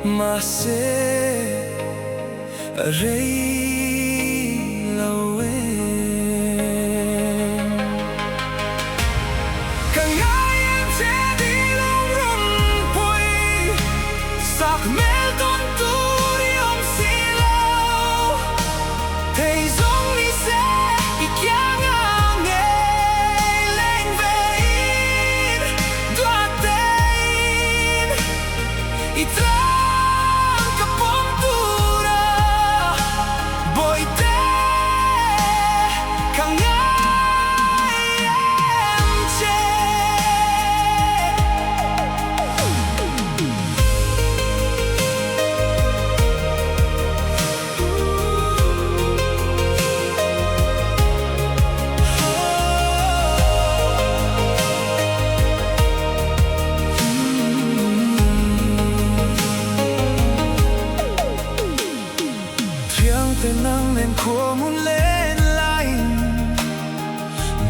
mà sẽ rơi lâu em. Càng ngày em sẽ đi lòng run bụi sắc mê con tu đi ông xì lâu thầy giống đi sẽ bị kia ngang nghe lên về in đoạt tên ít trăng cả bóng tu ra bồi tê càng ngày em chê. Tên nắng lên khua muốn lên lại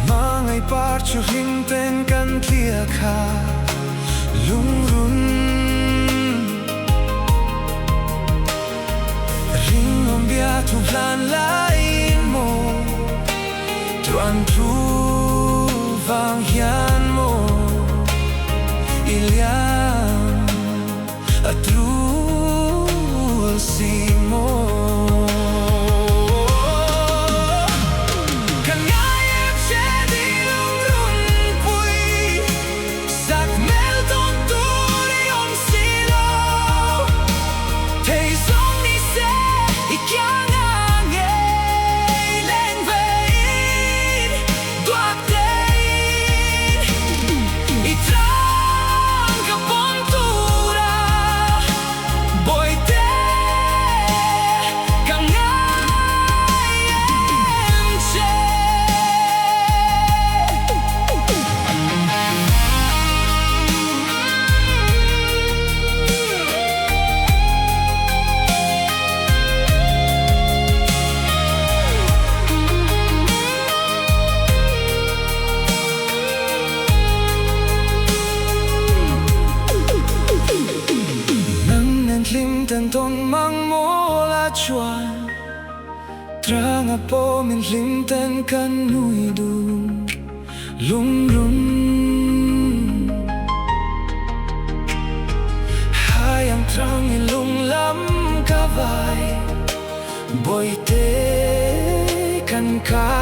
mà ngày par cho hình tên căn kia khá lung run ring om bia tu plan lại mo tuan tu vang hian mo ilian atru simo. Tên tôn mang mô la chuan Trang a po min lim tên kan nuôi du lung run hai ang trang in lung lam ka vai bồi tê kan ka